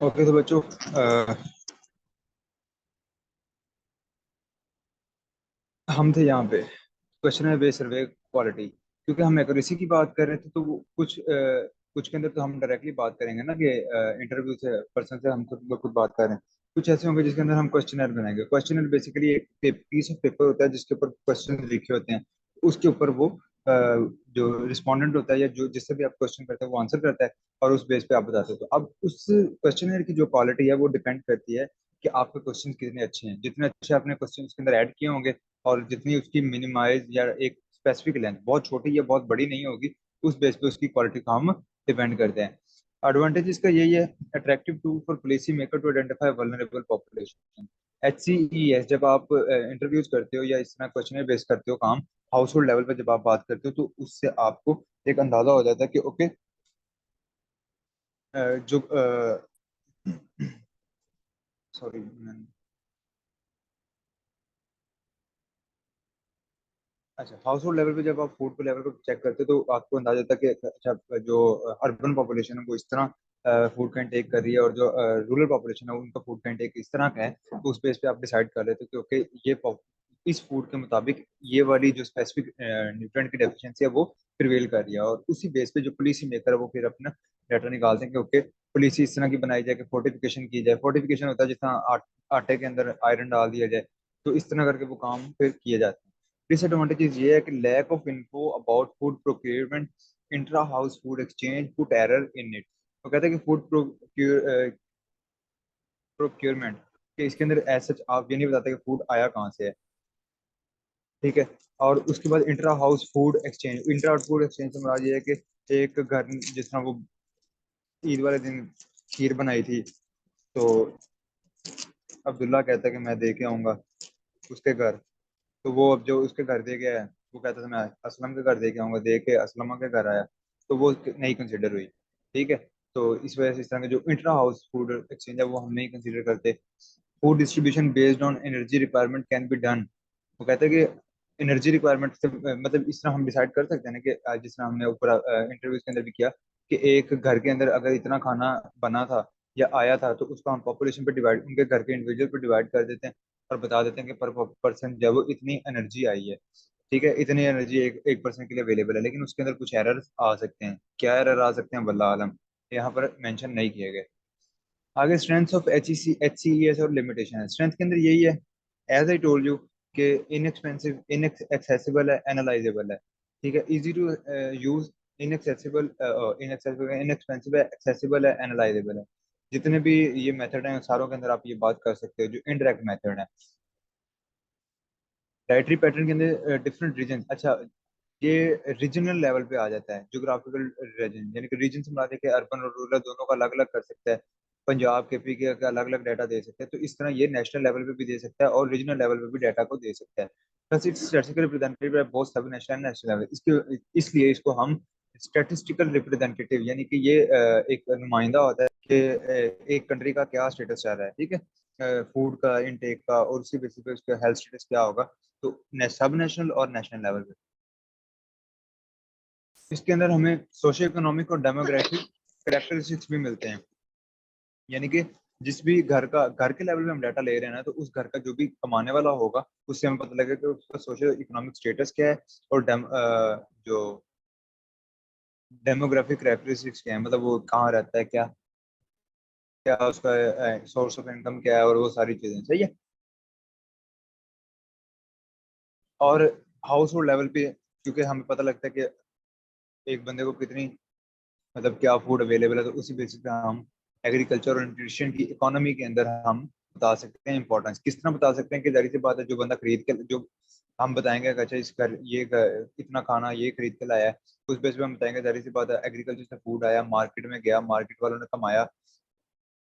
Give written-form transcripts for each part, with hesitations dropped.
Okay तो बच्चों हम थे यहाँ पे क्वेश्चन बेस्ड सर्वे क्वालिटी। क्योंकि हम एक्यूरेसी की बात कर रहे थे तो वो कुछ के अंदर तो हम डायरेक्टली बात करेंगे ना कि इंटरव्यू से पर्सन से हम खुद बात कर रहे हैं। कुछ ऐसे होंगे जिसके अंदर हम क्वेश्चनर बनाएंगे। क्वेश्चनर बेसिकली एक पीस ऑफ पेपर होता है जिसके ऊपर क्वेश्चन लिखे होते हैं। उसके ऊपर वो जो रिस्पोंडेंट होता है या जो जिससे भी आप क्वेश्चन करते हैं वो आंसर करता है और उस बेस पे आप बताते हो। तो अब उस क्वेश्चनर की जो क्वालिटी है वो डिपेंड करती है कि आपके क्वेश्चन कितने अच्छे हैं। जितने अच्छे आपने क्वेश्चन उसके अंदर ऐड किए होंगे और जितनी उसकी मिनिमाइज या एक स्पेसिफिक लेंथ बहुत छोटी या बहुत बड़ी नहीं होगी, उस बेस पे उसकी क्वालिटी को हम डिपेंड करते हैं। एडवांटेज इसका यही है, attractive tool for policy maker to identify vulnerable population. HCES जब आप इंटरव्यूज करते हो या इस तरह क्वेश्चन बेस करते हो काम हाउस होल्ड लेवल पे जब आप बात करते हो तो उससे आपको एक अंदाजा हो जाता है कि ओके जो सॉरी अच्छा, हाउस होल्ड लेवल पे जब आप फूड को लेवल को चेक करते हो तो आपको अंदाजा था कि अच्छा जो अर्बन पॉपुलेशन है वो इस तरह फूड का इंटेक कर रही है और जो रूरल पॉपुलेशन है उनका फूड का इंटेक इस तरह का है। तो उस बेस पे आप डिसाइड कर लेते हो कि ओके ये इस फूड के मुताबिक ये वाली जो स्पेसिफिक न्यूट्रिएंट की डेफिशिएंसी है वो प्रिवेल कर रही है। और उसी बेस पे जो पॉलिसी मेकर है वो फिर अपना डाटा निकालते हैं कि ओके पॉलिसी इस तरह की बनाई जाए कि फोर्टिफिकेशन की जाए। फोर्टिफिकेशन होता है जिस तरह आटे के अंदर आयरन डाल दिया जाए। तो इस तरह करके वो काम फिर किए जाते हैं। डिसएडवांटेजेस ये है कि lack of info about food procurement, intra house food exchange put error in it. वो कहते हैं कि फूड प्रोक्योरमेंट कि इसके अंदर ऐसा आप ये नहीं बताते कि फूड आया कहाँ से है। ठीक है। और उसके बाद intra house food exchange, intra food exchange से मुराद ये है कि एक घर जिस तरह वो ईद वाले दिन खीर बनाई थी तो अब्दुल्ला कहता है कि मैं दे के आऊंगा उसके घर। तो वो अब जो उसके घर दे गया है वो कहता था मैं असलम के घर दे के आऊंगा, दे के असलमा के घर आया तो वो नहीं कंसिडर हुई। ठीक है। तो इस वजह से इस तरह के जो इंट्रा हाउस फूड एक्सचेंज है वो हम नहीं कंसिडर करते। Food distribution based on energy requirement can be done. वो कहते हैं कि एनर्जी रिक्वायरमेंट से मतलब इस तरह हम डिसाइड कर सकते हैं ना कि जिस तरह हमने ऊपर इंटरव्यूज के अंदर भी किया कि एक घर के अंदर अगर इतना खाना बना था या आया था तो उसको हम पॉपुलेशन पे डिवाइड, उनके घर के इंडिविजुअल पे डिवाइड कर देते हैं और बता देते हैं कि पर पर्सन जब इतनी एनर्जी आई है। ठीक है, इतनी एनर्जी एक पर्सन के लिए अवेलेबल है। लेकिन उसके अंदर कुछ एरर्स आ सकते हैं। क्या एरर आ सकते हैं वल्लाह आलम, यहाँ पर मेंशन नहीं किए गए। आगे स्ट्रेंथ्स ऑफ HCES और लिमिटेशन है। स्ट्रेंथ के अंदर यही है, एज आई टोल्ड यू कि इनएक्सपेंसिव, इनएक्सेसिबल है, एनालाइजेबल है। ठीक है, easy to use, inaccessible, inexpensive है, एक्सेसिबल है, एनालाइजेबल है। जितने भी ये मेथड हैं सारों के अंदर आप ये बात कर सकते हो जो इनडायरेक्ट मेथड है। डाइटरी पैटर्न के अंदर डिफरेंट रीजन, अच्छा ये रीजनल लेवल पे आ जाता है। जोग्राफिकल रीजन यानी कि रीजन से मुराद है कि अर्बन और रूरल दोनों का अलग अलग कर सकता है। पंजाब के पी के अलग अलग डाटा दे सकते हैं। तो इस तरह ये नेशनल लेवल पे भी दे सकता है और रीजनल लेवल पे भी डाटा को दे सकता है। प्लस इट्स स्टैटिस्टिकल रिप्रेजेंटेटिव है बोथ सब नेशनल एंड नेशनल लेवल। इसके इसलिए इसको हम स्टैटिस्टिकल रिप्रेजेंटेटिव यानी कि ये एक नुमाइंदा होता है कि एक कंट्री का क्या स्टेटस चल रहा है। ठीक है, फूड का इनटेक का, और उसी बेसिस पे उसका हेल्थ स्टेटस क्या होगा। तो सब नेशनल और नेशनल लेवल पे इसके अंदर हमें सोशो इकोनॉमिक और डेमोग्राफिक करेक्टरिस्टिक्स भी मिलते हैं। यानी कि जिस भी घर के लेवल पे हम डाटा ले रहे हैं ना तो उस घर का जो भी कमाने वाला होगा उससे हमें पता लगेगा कि उसका सोशो इकोनॉमिक स्टेटस क्या है और जो डेमोग्राफिक करेक्टरिस्टिक्स क्या है, मतलब वो कहाँ रहता है, क्या क्या उसका सोर्स ऑफ इनकम क्या है और वो सारी चीजें। सही है। और हाउस होल्ड लेवल पे क्योंकि हमें पता लगता है कि एक बंदे को कितनी मतलब क्या फूड अवेलेबल है तो उसी बेसिस पे हम एग्रीकल्चर और न्यूट्रिशन की इकोनॉमी के अंदर हम बता सकते हैं इंपॉर्टेंस। किस तरह बता सकते हैं कि जाहिर सी बात है जो बंदा खरीद के जो हम बताएंगे कि अच्छा इस घर इतना खाना ये खरीद के लाया है, उस बेस पे हम बताएंगे जाहिर सी बात है एग्रीकल्चर से फूड आया, मार्केट में गया, मार्केट वालों ने कमाया।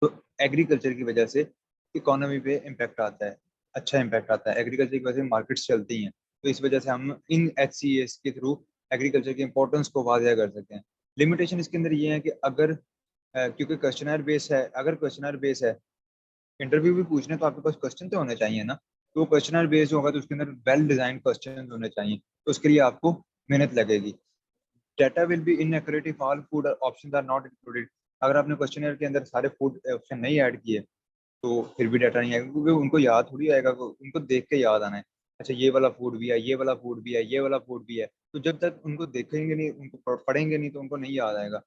तो एग्रीकल्चर की वजह से इकोनॉमी पे इम्पैक्ट आता है, अच्छा इम्पैक्ट आता है। एग्रीकल्चर की वजह से मार्केट्स चलती हैं। तो इस वजह से हम इन HCES के थ्रू एग्रीकल्चर की इंपॉर्टेंस को वाज़ेह कर सकते हैं। लिमिटेशन इसके अंदर ये है कि अगर क्योंकि क्वेश्चनर बेस है, अगर क्वेश्चनर बेस है इंटरव्यू भी पूछने तो आपके पास क्वेश्चन तो होने चाहिए ना। तो क्वेश्चनर बेस होगा तो उसके अंदर वेल डिजाइन क्वेश्चन होने चाहिए। तो उसके लिए आपको मेहनत लगेगी। Data will be inaccurate if all food options are not included. अगर आपने क्वेश्चन के अंदर सारे फूड ऑप्शन नहीं ऐड किए तो फिर भी डाटा नहीं आएगा, क्योंकि उनको याद थोड़ी आएगा, उनको देख के याद आना है। अच्छा ये वाला फूड भी है, ये वाला फूड भी है, ये वाला फूड भी है, तो जब तक उनको देखेंगे नहीं, उनको पढ़ेंगे नहीं, तो उनको नहीं याद आएगा।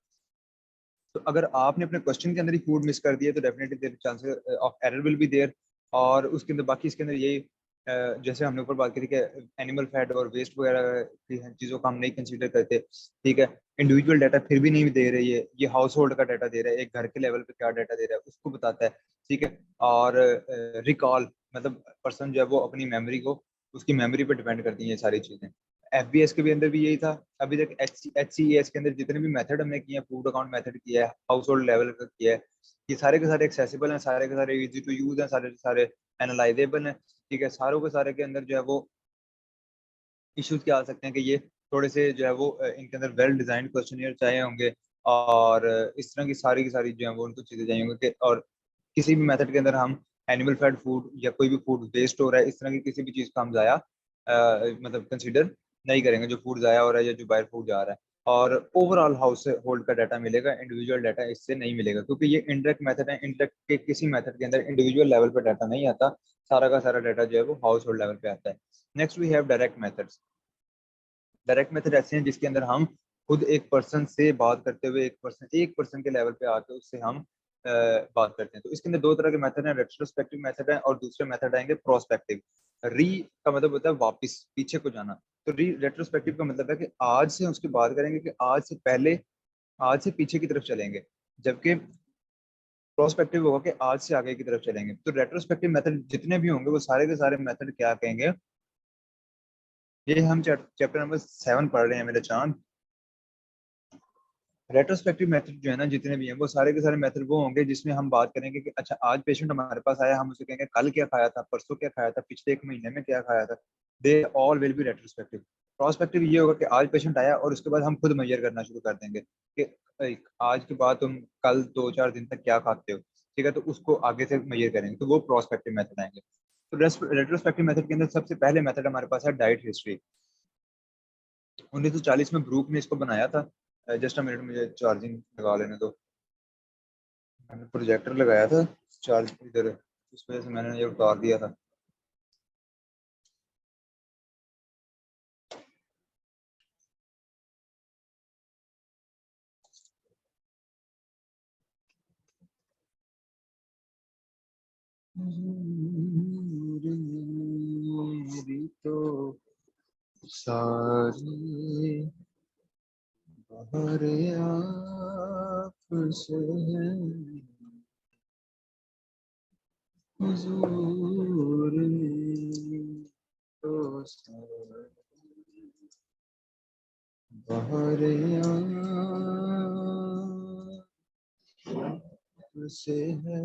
तो अगर आपने अपने क्वेश्चन के अंदर ही फूड मिस कर दिया तो definitely there chances of error will be there. और उसके अंदर बाकी इसके अंदर यही जैसे हमने ऊपर बात की थी कि एनिमल फैट और वेस्ट वगैरह की चीज़ों को हम नहीं कंसीडर करते, ठीक है। इंडिविजुअल डाटा फिर भी नहीं दे रही है, ये हाउस होल्ड का डाटा दे रहा है, एक घर के लेवल पे क्या डाटा दे रहा है उसको बताता है, ठीक है। और रिकॉल मतलब पर्सन जो है वो अपनी मेमोरी को, उसकी मेमोरी पे डिपेंड करती है ये सारी चीज़ें। एफबीएस के भी अंदर भी यही था। अभी तक एच सी एस के अंदर जितने भी मेथड हमने किए हैं, फूड अकाउंट मेथड किया है, हाउस होल्ड लेवल का किया है, ये सारे के सारे एक्सेसिबल हैं, सारे के सारे इजी टू यूज हैं, सारे के सारे एनालाइजेबल हैं, ठीक है। सारों के सारे के अंदर जो है वो इश्यूज क्या आ सकते हैं कि ये थोड़े से जो है वो इनके अंदर वेल डिजाइंड क्वेश्चनियर चाहिए होंगे, और इस तरह की सारी जो है वो उनको चीजें चाहिए होंगी कि, और किसी भी मेथड के अंदर हम एनिमल फैट फूड या कोई भी फूड वेस्ट हो रहा है, इस तरह की किसी भी चीज का हम जाया मतलब कंसीडर नहीं करेंगे, जो फूड जाया हो रहा है या जो बाहर फूड जा रहा है। और ओवरऑल हाउस होल्ड का डाटा मिलेगा, इंडिविजुअल डाटा इससे नहीं मिलेगा, क्योंकि ये इनडायरेक्ट मेथड है। इनडायरेक्ट के किसी मेथड के अंदर इंडिविजुअल लेवल पे डाटा नहीं आता, सारा का सारा डाटा जो है वो हाउस होल्ड लेवल पे आता है। Next we have direct methods. Direct method ऐसे हैं जिसके अंदर हम खुद एक पर्सन से बात करते हुए, एक पर्सन के लेवल पे आके उससे हम बात करते हैं। तो इसके अंदर दो तरह के मेथड हैं, रेट्रोस्पेक्टिव मेथड है और दूसरे मेथड आएंगे प्रोस्पेक्टिव। री का मतलब होता है वापस पीछे को जाना। तो री रेट्रोस्पेक्टिव का मतलब है कि आज से उसकी बात करेंगे कि आज से पहले, आज से पीछे की तरफ चलेंगे, जबकि प्रोस्पेक्टिव होगा कि आज से आगे की तरफ चलेंगे। तो रेट्रोस्पेक्टिव मेथड जितने भी होंगे वो सारे के सारे मेथड क्या कहेंगे, ये हम चैप्टर नंबर 7 पढ़ रहे हैं मेरे चांद। रेट्रोस्पेक्टिव मेथड जो है ना जितने भी हैं वो सारे के सारे मेथड वो होंगे जिसमें हम बात करेंगे कि अच्छा आज पेशेंट हमारे पास आया, हम उसे कहेंगे कल क्या खाया था, परसों क्या खाया था, पिछले एक महीने में क्या खाया था। They all will be retrospective. Prospective ये होगा कि आज पेशेंट आया और उसके बाद हम खुद मेजर करना शुरू कर देंगे कि आज के बाद तुम कल 2-4 दिन तक क्या खाते हो, ठीक है, तो उसको आगे से मेजर करेंगे, तो वो प्रोस्पेक्टिव मेथड आएंगे। तो रेट्रोस्पेक्टिव मेथड के अंदर सबसे पहले मेथड हमारे पास है डाइट हिस्ट्री। 1940 में ब्रूक ने इसको बनाया था। जस्ट अ मिनट, मुझे चार्जिंग लगा लेने दो। मैंने प्रोजेक्टर लगाया था चार्ज इधर, इस वजह से मैंने ये उतार दिया था। मेरी तो सारी बाहर आपसे है, हुजूर मेरी तो सारी बाहर आपसे है,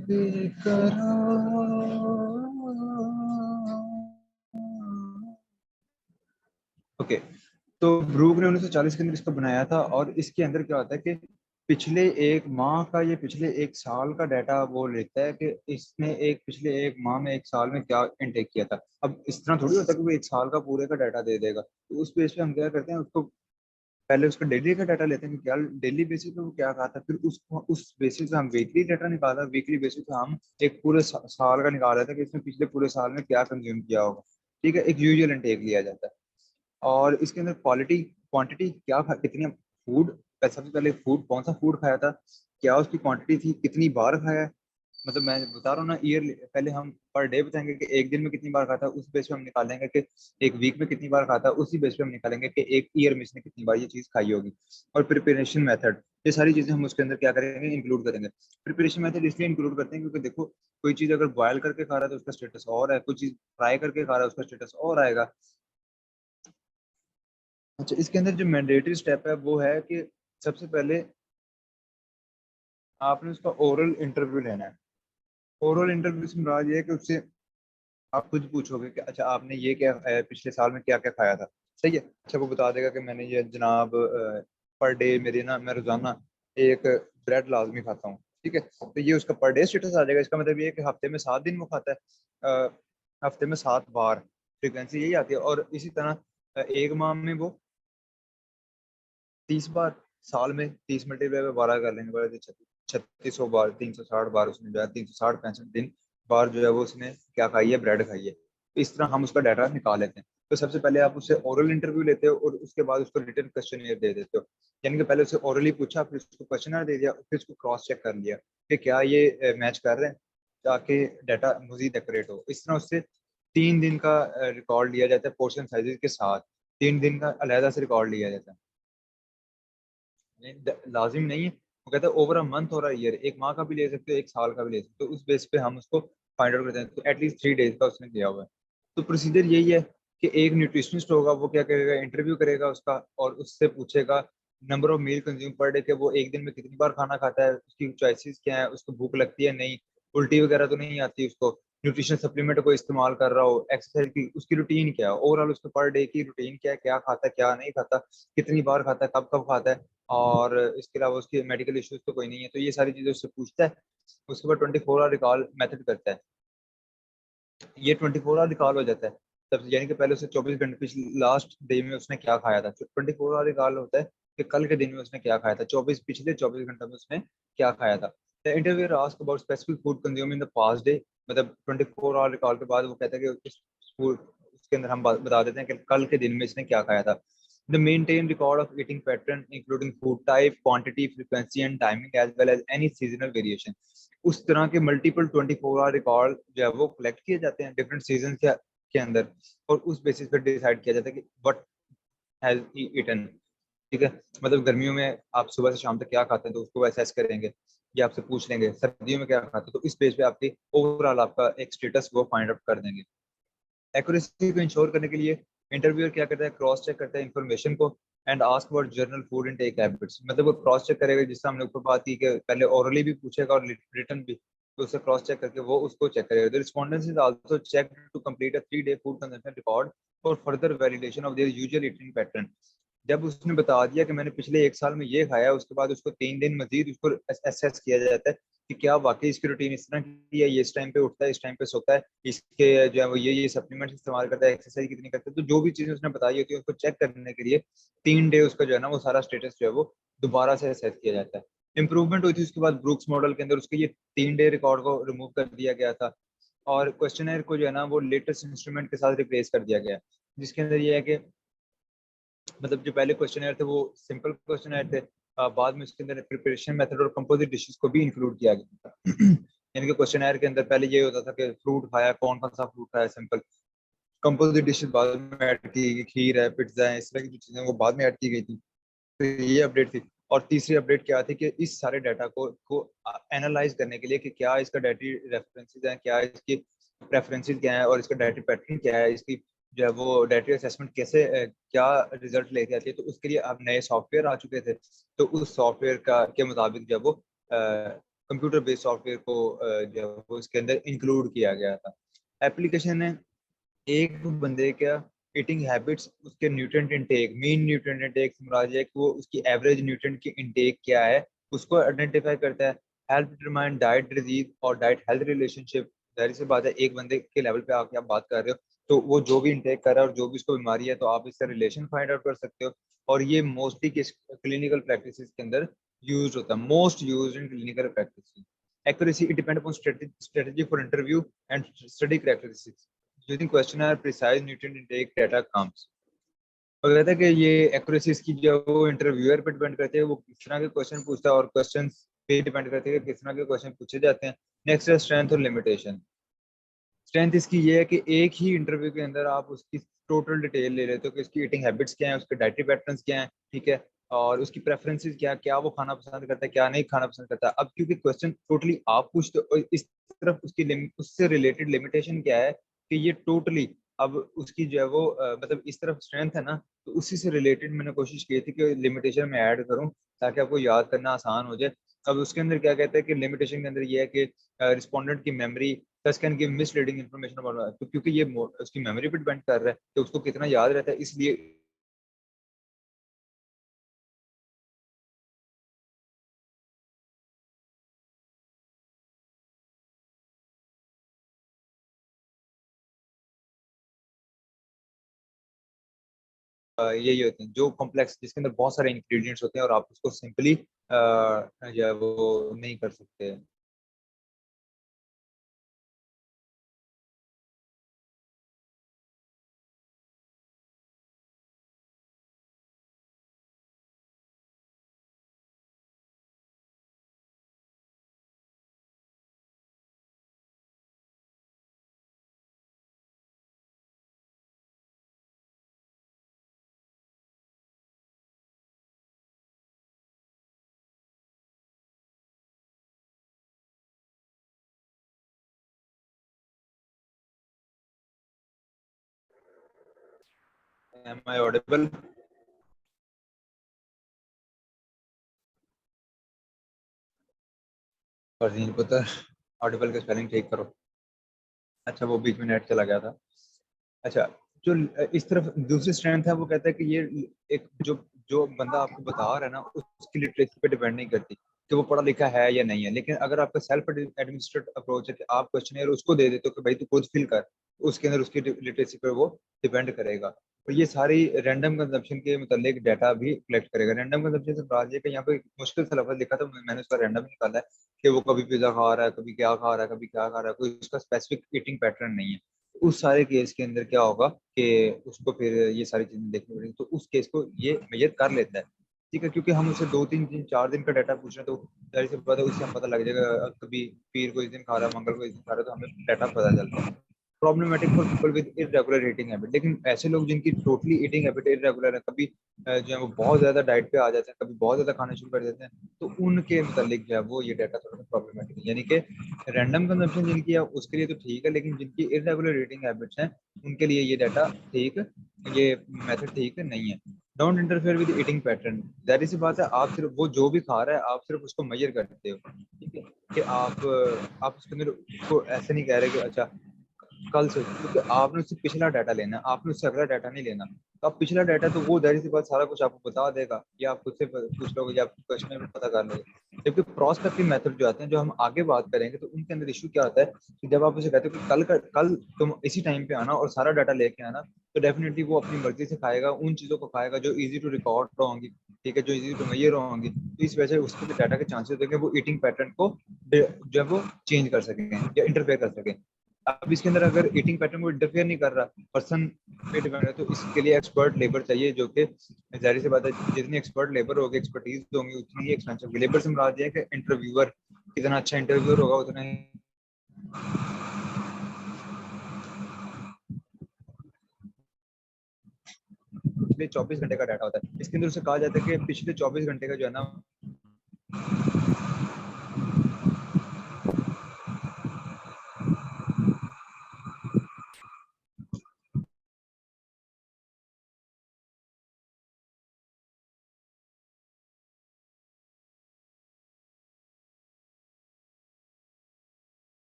बेकरार। ओके, तो ब्रूक ने 1940 के अंदर इसको बनाया था, और इसके अंदर क्या होता है कि पिछले एक माह का, ये पिछले एक साल का डाटा वो लेता है कि इसने एक पिछले एक माह में, एक साल में क्या इनटेक किया था। अब इस तरह थोड़ी होता है कि वो एक साल का पूरे का डाटा दे देगा, तो उस बेस पे हम क्या करते हैं, उसको पहले उसका डेली का डाटा लेते हैं कि क्या डेली बेसिस पे वो क्या कहा था, फिर उसको उस बेसिस पे हम वीकली डाटा निकाला, वीकली बेसिस पे हम एक पूरे साल का निकाल रहे थे कि इसने पिछले पूरे साल में क्या कंज्यूम किया होगा, ठीक है। एक यूजुअल इनटेक लिया जाता है। और इसके अंदर क्वालिटी क्वांटिटी क्या कितनी फूड, सबसे पहले फूड कौन सा फूड खाया था, क्या उसकी क्वांटिटी थी, कितनी बार खाया है। मतलब मैं बता रहा हूँ ना, ईयर पहले हम पर डे बताएंगे कि एक दिन में कितनी बार खाता है, उस बेस पे हम निकालेंगे कि एक वीक में कितनी बार खाता है, उसी बेस पे हम निकालेंगे कि एक ईयर में इसने कितनी बार ये चीज खाई होगी। और प्रिपरेशन मेथड, ये सारी चीजें हम उसके अंदर क्या करेंगे, इंक्लूड करेंगे। प्रिपरेशन मेथड इसलिए इंक्लूड करते हैं क्योंकि देखो, कोई चीज अगर बॉयल करके खा रहा है तो उसका स्टेटस और है, कोई चीज फ्राई करके खा रहा है उसका स्टेटस और आएगा। अच्छा, इसके अंदर जो मैंडेटरी स्टेप है वो है कि सबसे पहले आपने उसका ओरल इंटरव्यू लेना है। ओरल इंटरव्यू से मुराद ये है कि उससे आप खुद पूछोगे कि अच्छा आपने ये क्या पिछले साल में क्या क्या खाया था, सही है। अच्छा वो बता देगा कि मैंने ये जनाब पर डे मेरे ना, मैं रोजाना एक ब्रेड लाजमी खाता हूँ, ठीक है। तो ये उसका पर डे स्टेटस आ जाएगा। इसका मतलब ये है कि हफ्ते में 7 दिन वो खाता है, हफ्ते में 7 बार, फ्रीक्वेंसी यही आती है। और इसी तरह एक माह में वो 30 बार, साल में 30 मल्टीप्लाई बाय 12 कर लेंगे, बड़ा 3600 बार, 360 बार उसने जो है 360 65 दिन बार जो है वो उसने क्या खाई है, ब्रेड खाई है। तो इस तरह हम उसका डाटा निकाल लेते हैं। तो सबसे पहले आप उससे ओरल इंटरव्यू लेते हो और उसके बाद उसको रिटर्न क्वेश्चन दे देते हो। यानी कि पहले उसे ओरली पूछा, फिर उसको क्वेश्चन दे दिया, फिर उसको क्रॉस चेक कर लिया कि क्या ये मैच कर रहे हैं, ताकि डाटा मजीद एक्यूरेट हो। इस तरह उससे 3 दिन का रिकॉर्ड लिया जाता है पोर्शन साइजेस के साथ। 3 दिन का अलहदा से रिकॉर्ड लिया जाता है। लाजिम नहीं है, वो कहता है ओवर अ मंथ और अ ईयर, एक माह का भी ले सकते हो, एक साल का भी ले सकते हो। उस बेस पे हम उसको फाइंड आउट करते हैं। तो एटलीस्ट 3 डेज का उसने दिया हुआ है। तो प्रोसीजर यही है कि एक न्यूट्रिशनिस्ट होगा, वो क्या करेगा, इंटरव्यू करेगा उसका और उससे पूछेगा number of meal consume per day, के वो एक दिन में कितनी बार खाना खाता है, उसकी चॉइसेस क्या है, उसको भूख लगती है नहीं, उल्टी वगैरह तो नहीं आती उसको, न्यूट्रिशन सप्लीमेंट को इस्तेमाल कर रहा हो, एक्सरसाइज की उसकी रूटीन क्या है, ओवरऑल उसको पर डे की रूटीन क्या है, क्या खाता है क्या नहीं खाता, कितनी बार खाता है, कब कब खाता है, और इसके अलावा उसके मेडिकल इश्यूज तो कोई नहीं है। तो ये सारी चीजें उससे पूछता है। उसके बाद 24 आवर रिकॉल मेथड करता है। ये 24 आवर रिकॉल हो जाता है तब, यानी कि पहले उसे 24 घंटे पिछले लास्ट डे में उसने क्या खाया था। 24 आवर रिकॉल होता है कि कल के दिन में उसने क्या खाया था, 24 घंटे में उसने क्या खाया था। The interviewer ask about specific food consume in the past day. मतलब 24 आवर रिकॉल के बाद वो कहता है कि फूड उसके अंदर हम बता देते हैं कि कल के दिन में इसने क्या खाया था। The maintain record of eating pattern including food type, quantity, frequency and timing as well as any seasonal variation। उस तरह के मल्टीपल 24 आवर रिकॉर्ड जो है वो कलेक्ट किए जाते हैं डिफरेंट सीजन के अंदर, और उस बेसिस पे डिसाइड किया जाता है कि व्हाट हैज ही ईटन। ठीक है, मतलब गर्मियों में आप सुबह से शाम तक क्या खाते हैं तो उसको असेस करेंगे, या आपसे पूछ लेंगे सर्दियों में क्या खाते हैं, तो इस बेस पे आपकी ओवरऑल आपका एक स्टेटस वो फाइंड आउट कर देंगे। एक्यूरेसी को इंश्योर करने के लिए इंटरव्यूअर क्या करता है, क्रॉस चेक करता है इन्फॉर्मेशन को and ask about general food intake habits. मतलब वो क्रॉस चेक करेगा, जिससे हमने ऊपर बात की कि पहले ओरली भी पूछेगा और रिटर्न भी, तो उसे क्रॉस चेक करके वो उसको चेक करेगा। The respondent is also check to complete a 3 day food consumption record for further validation of their usual eating pattern. जब उसने बता दिया कि मैंने पिछले एक साल में ये खाया, उसके बाद उसको 3 दिन मजीद उसको असेस किया जाता है कि क्या वाकई इसकी रूटीन इस तरह की है, ये इस टाइम पे उठता है, इस टाइम पे सोता है, इसके जो है वो ये सप्लीमेंट्स इस्तेमाल करता है, एक्सरसाइज कितनी करता है। तो जो भी चीजें उसने बताई होती है उसको चेक करने के लिए 3 डे उसका जो है ना वो सारा स्टेटस जो है वो दोबारा से असेस किया जाता है। इंप्रूवमेंट हुई थी उसके बाद ब्रूक्स मॉडल के अंदर, उसके ये 3 डे रिकॉर्ड को रिमूव कर दिया गया था और क्वेश्चनर को जो है ना वो लेटेस्ट इंस्ट्रूमेंट के साथ रिप्लेस कर दिया गया, जिसके अंदर ये है कि मतलब जो पहले क्वेश्चन थे वो सिंपल क्वेश्चन थे, बाद में उसके अंदर प्रिपरेशन मेथड और कंपोजिट डिशेस को भी इंक्लूड किया गया था। यानी कि क्वेश्चन के अंदर पहले ये होता था कि फ्रूट खाया, कौन कौन सा फ्रूट खाया, सिंपल। कंपोजिट डिशेस बाद में ऐड की गई, खीर है, पिज्जा है, इस तरह की जो चीजें वो बाद में ऐड की गई थी। तो ये अपडेट थी। और तीसरी अपडेट क्या थी कि इस सारे डाटा को एनालाइज करने के लिए कि क्या इसका डायटरी रेफरेंसेस हैं, क्या इसकी प्रेफरेंसेस क्या है और इसका डायटरी पैटर्न क्या है, इसकी जो है वो डायटरी असेसमेंट कैसे क्या रिजल्ट लेके आती है। तो उसके लिए अब नए सॉफ्टवेयर आ चुके थे। तो उस सॉफ्टवेयर का के मुताबिक जब वो कंप्यूटर बेस्ड सॉफ्टवेयर को जो है वो इसके अंदर इंक्लूड किया गया था। एप्लीकेशन है एक बंदे का ईटिंग हैबिट्स, उसके nutrient intake, mean nutrient intake Samraj है कि वो उसकी एवरेज न्यूट्रिएंट की इनटेक क्या है, उसको आइडेंटिफाई करता है। हेल्प डिटरमाइन डाइट डिजीज और डाइट हेल्थ रिलेशनशिप। जाहिर सी बात है, एक बंदे के लेवल पे आके आप बात कर रहे हो तो वो जो भी इनटेक कर रहा है और जो भी उसको बीमारी है, तो आप इससे रिलेशन फाइंड आउट कर सकते हो। और ये मोस्टली किस क्लिनिकल प्रैक्टिस के अंदर यूज होता है, most use in clinical practice. Accuracy it depend upon strategy for interview and study characteristics using questionnaire precise nutrient intake data comes। और कहता है कि ये एक्यूरेसी इसकी जो है वो इंटरव्यूअर पे डिपेंड करती है, वो किस तरह के क्वेश्चन पूछता है और क्वेश्चन पे डिपेंड करते हैं कि किस तरह के क्वेश्चन पूछे जाते हैं। नेक्स्ट है स्ट्रेंथ और लिमिटेशन। स्ट्रेंथ इसकी ये है कि एक ही इंटरव्यू के अंदर आप उसकी टोटल डिटेल ले लेते हो कि उसकी ईटिंग हैबिट्स क्या है, उसके डाइटरी पैटर्न्स क्या है, ठीक है, और उसकी प्रेफरेंसेस क्या, क्या वो खाना पसंद करता है, क्या नहीं खाना पसंद करता है। अब क्योंकि क्वेश्चन टोटली आप पूछते हो, और इस तरफ उसकी उससे रिलेटेड लिमिटेशन क्या है कि ये टोटली अब उसकी जो है वो मतलब इस तरफ स्ट्रेंथ है ना, तो उसी से रिलेटेड मैंने कोशिश की थी कि लिमिटेशन में ऐड करूं ताकि आपको याद करना आसान हो जाए। अब उसके अंदर क्या कहते हैं कि लिमिटेशन के अंदर ये है कि रिस्पोंडेंट की मेमोरी दस can give misleading information about, तो क्योंकि ये उसकी मेमोरी पे डिपेंड कर रहा है कि उसको कितना याद रहता है, इसलिए यही होते हैं जो कॉम्प्लेक्स, जिसके अंदर बहुत सारे इंग्रेडिएंट्स होते हैं और आप उसको सिंपली जो है वो नहीं कर सकते। Am I audible? और नहीं पता। ऑडिबल का स्पेलिंग ठीक करो। अच्छा, वो बीच में नेट चला गया था। अच्छा, जो इस तरफ दूसरी स्ट्रेंथ है, वो कहता है कि ये एक जो जो बंदा आपको बता रहा है ना, उसकी लिटरेसी पे डिपेंड नहीं करती कि वो पढ़ा लिखा है या नहीं है। लेकिन अगर आपका सेल्फ एडमिनिस्ट्रेट अप्रोच है कि आप क्वेश्चन उसको दे देते हो कि भाई तू खुद फिल कर, उसके अंदर उसकी लिटरेसी पे वो डिपेंड करेगा। और ये सारी रैंडम कंजप्शन के मतलब डाटा भी कलेक्ट करेगा। रैंडम कंजप्शन से बात ये कि यहाँ पे मुश्किल से लफ्ज लिखा था, मैंने उसका रैंडम निकाला है कि वो कभी पिज्जा खा रहा है, कभी क्या खा रहा है, कभी क्या खा रहा है, कोई उसका स्पेसिफिक ईटिंग पैटर्न नहीं है। उस सारे केस के अंदर क्या होगा कि उसको फिर ये सारी चीजें देखनी पड़ेगी, तो उस केस को ये मेजर कर लेता है। ठीक है, क्योंकि हम उसे 2 3 दिन 4 दिन का डाटा पूछ रहे हैं, तो जाहिर सी बात है उससे हम पता लग जाएगा। कभी पीर को इस दिन खा रहा है, मंगल को इस दिन खा रहा है, तो हमें डाटा पता चलता है। Problematic for people with irregular eating habit. लेकिन ऐसे लोग जिनकी टोटली ईटिंग हैबिट इरेगुलर है, कभी जो है वो बहुत ज्यादा डाइट पे आ जाते हैं, कभी बहुत ज्यादा खाना शुरू कर देते हैं, तो उनके मतलब जो है वो ये डाटा थोड़ा सा प्रॉब्लमेटिक है। यानी कि रैंडम कंजम्पशन जिनकी है उसके लिए तो ठीक है, लेकिन जिनकी इरेगुलर ईटिंग हैबिट्स हैं उनके लिए ये डाटा ठीक, ये मेथड ठीक नहीं है। Don't interfere with eating pattern. जाहिर सी बात है, आप सिर्फ वो जो भी खा रहा है आप सिर्फ उसको मेजर करते हो। ठीक है, कि आप उसके अंदर उसको ऐसे नहीं कह रहे कि अच्छा कल से, क्योंकि आपने उससे पिछला डाटा लेना है, आपने उससे अगला डाटा नहीं लेना। तो आप पिछला डाटा, तो वो जाहिर सी बात सारा कुछ आपको बता देगा, या आप खुद से पूछ लोगे या आप क्वेश्चन में पता कर लोगे। जबकि प्रोस्पेक्टिव मेथड जो आते हैं, जो हम आगे बात करेंगे, तो उनके अंदर इशू क्या होता है कि जब आप उसे कहते हो कि कल तुम इसी टाइम पे आना और सारा डाटा लेके आना, तो डेफिनेटली वो अपनी मर्जी से खाएगा, उन चीजों को खाएगा जो इजी टू रिकॉर्ड होंगी। ठीक है, जो इजी टू मेजर होंगी, तो इस वजह से उसके डाटा के चांसेस होते हैं कि वो ईटिंग पैटर्न को जो है वो चेंज कर सकें या इंटरफेयर कर सकें। अब इसके अंदर अगर ईटिंग पैटर्न को इंटरफेयर नहीं कर रहा, पर्सन पे डिपेंड है, तो इसके लिए एक्सपर्ट लेबर चाहिए, जो कि जाहिर सी बात है जितनी एक्सपर्ट लेबर होगी, एक्सपर्टीज होंगी, उतनी ही एक्सपेंसिव होगी। लेबर से मुराद ये है कि इंटरव्यूअर कितना अच्छा इंटरव्यूअर होगा उतना ही। पिछले 24 घंटे का डाटा होता है, इसके अंदर उसे कहा जाता है कि पिछले 24 घंटे का जो है ना।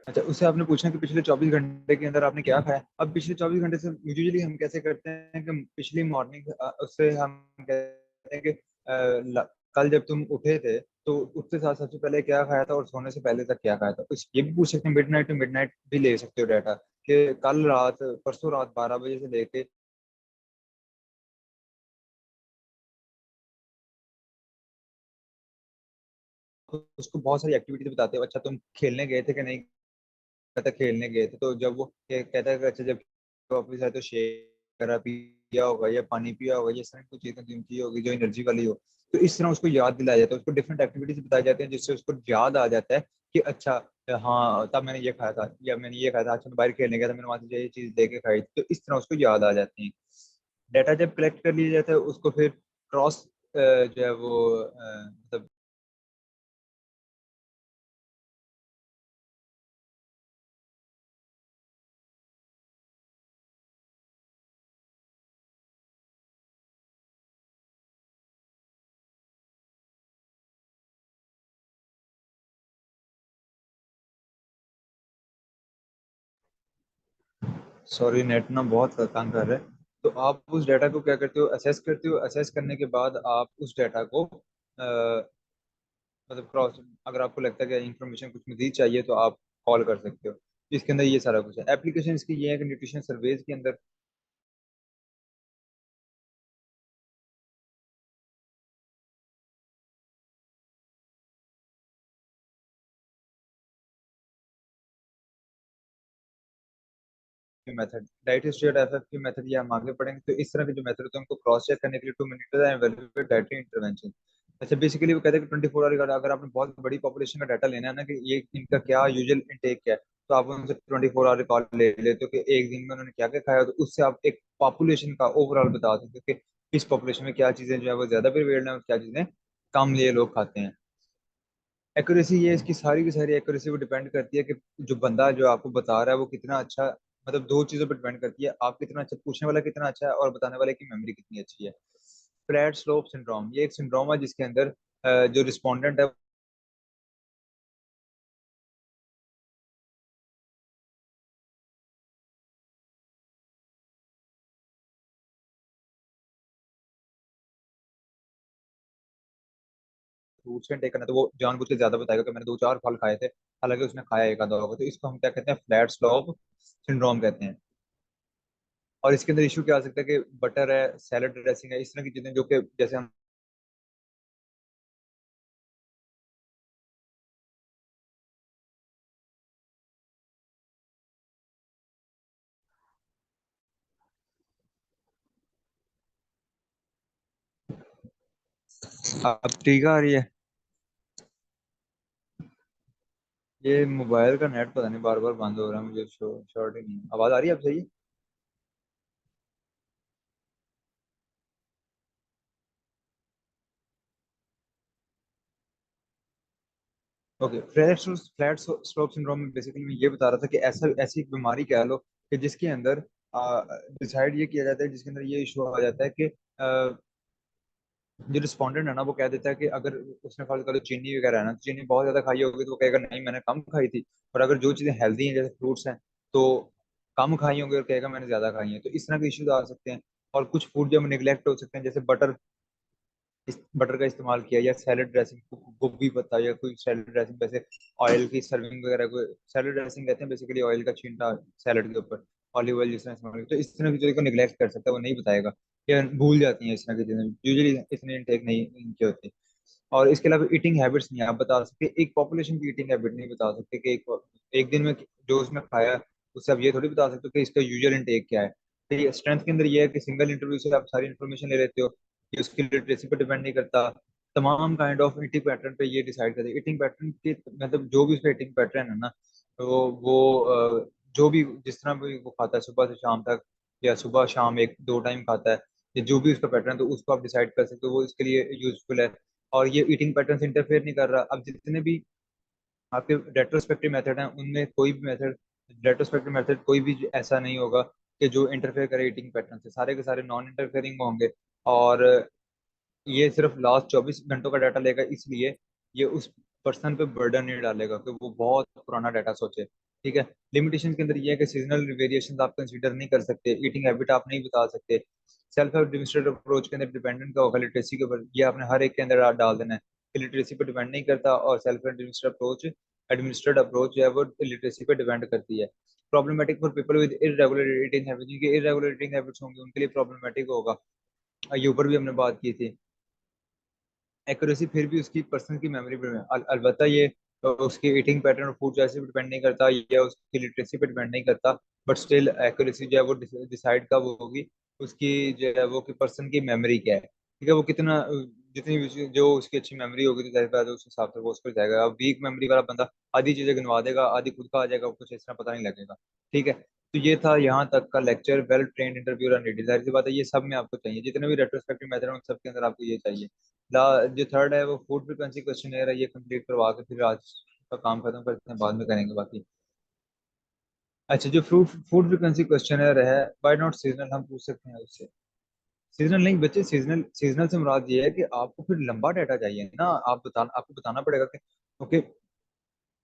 अच्छा, उससे आपने पूछा कि पिछले 24 घंटे के अंदर आपने क्या खाया। अब पिछले 24 घंटे से यूजुअली हम कैसे करते हैं कि पिछली मॉर्निंग, उससे हम कहते हैं कि कल जब तुम उठे थे, तो उठते साथ सबसे पहले क्या खाया था और सोने से पहले तक क्या खाया था। तो ये भी पूछ सकते हैं, midnight to midnight भी ले सकते हो डाटा, कि कल रात, परसों रात 12 बजे से लेके। तो उसको बहुत सारी एक्टिविटीज बताते हो। अच्छा, तुम खेलने गए थे कि नहीं, कहता खेलने गए थे, तो जब वो कहता है कि अच्छा जब वापस आए तो शेक वगैरह पिया होगा या पानी पिया होगा, ये सारी कुछ चीजें की होगी जो एनर्जी वाली हो। तो इस तरह उसको याद दिलाया जाता है, उसको डिफरेंट एक्टिविटीज बताई जाती हैं, जिससे उसको याद आ जाता है कि अच्छा हाँ तब मैंने ये खाया था, या मैंने ये खाया था, अच्छा मैं बाहर खेलने गया था, मैंने वहां से ये चीज लेके खाई थी। तो इस तरह उसको याद आ जाती है। डाटा जब कलेक्ट कर लिया जाता है, उसको फिर क्रॉस जो है वो मतलब। सॉरी, नेट ना बहुत तंग कर रहा है। तो आप उस डाटा को क्या करते हो, असेस करते हो। असेस करने के बाद आप उस डाटा को मतलब क्रॉस, अगर आपको लगता है कि इन्फॉर्मेशन कुछ मजीद चाहिए तो आप कॉल कर सकते हो। इसके अंदर ये सारा कुछ है। एप्लीकेशन इसकी ये है कि न्यूट्रिशन सर्वेज के अंदर मेथड, डाइट हिस्ट्री और एफएफ की मेथड, ये हम आगे पढ़ेंगे। तो इस तरह के जो मेथड होते हैं उनको क्रॉस चेक करने के लिए 2 minute and valuate dietary intervention. अच्छा, बेसिकली वो कहते हैं कि 24 आवर का, अगर आपने बहुत बड़ी पॉपुलेशन का डाटा लेना है ना कि ये इनका क्या यूजुअल इनटेक क्या है, तो आप उनसे 24 आवर रिकॉर्ड ले लेते हो कि एक दिन में उन्होंने क्या क्या खाया, तो उससे आप एक पॉपुलेशन का ओवरऑल बता सकते हो कि इस पॉपुलेशन में क्या चीजें जो है वो ज्यादा प्रिवेल्ड है और क्या चीजें कम ये लोग खाते हैं। एक्यूरेसी ये इसकी सारी की सारी एक्यूरेसी वो डिपेंड करती है कि जो बंदा जो आपको बता रहा है वो कितना अच्छा, मतलब दो चीजों पर डिपेंड करती है, आप कितना अच्छा, पूछने वाला कितना अच्छा है और बताने वाले की मेमोरी कितनी अच्छी है। फ्लैट स्लोप सिंड्रोम, ये एक सिंड्रोम है जिसके अंदर जो रिस्पोंडेंट है फ्रूट्स का टेक करना, तो वो जानबूझ के ज्यादा बताएगा कि मैंने 2 4 फल खाए थे, हालांकि उसने खाया एक आधा होगा। तो इसको हम क्या कहते हैं, फ्लैट स्लोप सिंड्रोम कहते हैं। और इसके अंदर इशू क्या आ सकता है कि बटर है, सैलड ड्रेसिंग है, इस तरह की चीजें जो कि जैसे हम अब ठीक आ रही है। ये मोबाइल का नेट पता नहीं बार बार बंद हो रहा है, मुझे शॉर्ट ही नहीं है। आवाज आ रही है अब सही? ओके, फ्लैट स्लोप सिंड्रोम में बेसिकली मैं ये बता रहा था कि ऐसा ऐसी एक बीमारी कह लो कि जिसके अंदर डिसाइड ये किया जाता है, जिसके अंदर ये इशू आ जाता है कि जो रिस्पोंडेंट है ना वो कह देता है कि अगर उसने फर्ज करो चीनी वगैरह है ना, तो चीनी बहुत ज्यादा खाई होगी तो वो कहेगा नहीं मैंने कम खाई थी। और अगर जो चीजें हेल्दी हैं जैसे फ्रूट्स हैं तो कम खाई होंगी और कहेगा मैंने ज्यादा खाई हैं। तो इस तरह के इश्यूज आ सकते हैं। और कुछ फूड जो निगलेक्ट हो सकते हैं, जैसे बटर, इस बटर का इस्तेमाल किया, या सैलड ड्रेसिंग, गोभी पत्ता या कोई सैलड ड्रेसिंग, वैसे ऑयल की सर्विंग वगैरह को सैलड ड्रेसिंग कहते हैं, बेसिकली ऑयल का छींटा सैलड के ऊपर, ऑलिव ऑयल जिस तरह इस्तेमाल किया। तो इस तरह की चीज़ों को निगलेक्ट कर सकता है, वो नहीं बताएगा या भूल जाती हैं। इस तरह की चीजें यूजुअली इतनी इनटेक नहीं इनकी होती। और इसके अलावा ईटिंग हैबिट्स नहीं आप बता सकते, एक पॉपुलेशन की ईटिंग हैबिट नहीं बता सकते कि एक दिन में जो उसने खाया उससे आप ये थोड़ी बता सकते हो कि इसका यूजुअल इनटेक क्या है। तो ये स्ट्रेंथ के अंदर ये है कि सिंगल इंटरव्यू से आप सारी इन्फॉर्मेशन ले लेते हो, ये उसकी लिटरेसी पर डिपेंड नहीं करता। तमाम काइंड ऑफ ईटिंग पैटर्न पे ये डिसाइड करते हैं। ईटिंग पैटर्न के मतलब जो भी उसका ईटिंग पैटर्न है ना, तो वो जो भी जिस तरह भी वो खाता है सुबह से शाम तक, या सुबह शाम एक दो टाइम खाता है, या जो भी उसका पैटर्न है, तो उसको आप डिसाइड कर सकते हो वो इसके लिए यूजफुल है। और ये ईटिंग पैटर्न से इंटरफेयर नहीं कर रहा। अब जितने भी आपके रेट्रोस्पेक्टिव मेथड हैं उनमें कोई भी मेथड, रेट्रोस्पेक्टिव मेथड कोई भी ऐसा नहीं होगा कि जो इंटरफेयर करे ईटिंग पैटर्न से, सारे के सारे नॉन इंटरफेयरिंग होंगे। और ये सिर्फ लास्ट 24 घंटों का डाटा लेगा, इसलिए ये उस पर्सन पे बर्डन नहीं डालेगा कि वो बहुत पुराना डाटा सोचे। ठीक है। लिमिटेशन के अंदर ये है कि सीजनल वेरिएशन आप कंसीडर नहीं कर सकते, ईटिंग हैबिट आप नहीं बता सकते। सेल्फ एडमिनिस्ट्रेटेड अप्रोच के अंदर डिपेंडेंट का होगा लिटरेसी के ऊपर, ये आपने हर एक के अंदर डाल देना है। लिटरेसी पे डिपेंड नहीं करता, और सेल्फ एडमिनिस्ट्रेटेड अप्रोच जो है वो लिटरेसी पे डिपेंड करती है। Problematic for people with irregular eating habit, जिनके इरेगुलर ईटिंग हैबिट्स होंगे उनके लिए प्रॉब्लमेटिक होगा। ये ऊपर भी हमने बात की थी। एक्यूरेसी फिर भी उसकी पर्सन की मेमोरी पे है। अलबत्ता ये उसकी ईटिंग पैटर्न और फूड चॉइस पे डिपेंड नहीं करता, या उसकी लिटरेसी पे डिपेंड नहीं करता। बट स्टिल एक्यूरेसी जो है वो डिसाइड कब होगी, उसकी जो है वो कि पर्सन की मेमोरी क्या है। ठीक है, वो कितना जितनी भी जो उसकी अच्छी मेमोरी होगी तो जाहिर बात है उस हिसाब से वो उस पर जाएगा। अब वीक मेमोरी वाला बंदा आधी चीजें गिनवा देगा, आधी खुद का आ जाएगा, कुछ इस तरह पता नहीं लगेगा। ठीक है। तो ये था यहाँ तक का lecture. Well trained interviewer and leader, जाहिर सी बात है ये सब में आपको चाहिए, जितने भी रेट्रोस्पेक्टिव मेथड है उन सब के अंदर आपको ये चाहिए। जो थर्ड है वो फूड फ्रीक्वेंसी क्वेश्चन है, ये कंप्लीट करवा के फिर आज का काम खत्म करते हैं, बाद में करेंगे बाकी। अच्छा, जो फूड फूड फ्रीक्वेंसी क्वेश्चन है बाय नॉट सीजनल, हम पूछ सकते हैं उससे। सीजनल नहीं बच्चे, सीजनल सीजनल से मुराद ये है कि आपको फिर लंबा डाटा चाहिए ना, आपको बताना पड़ेगा कि ओके,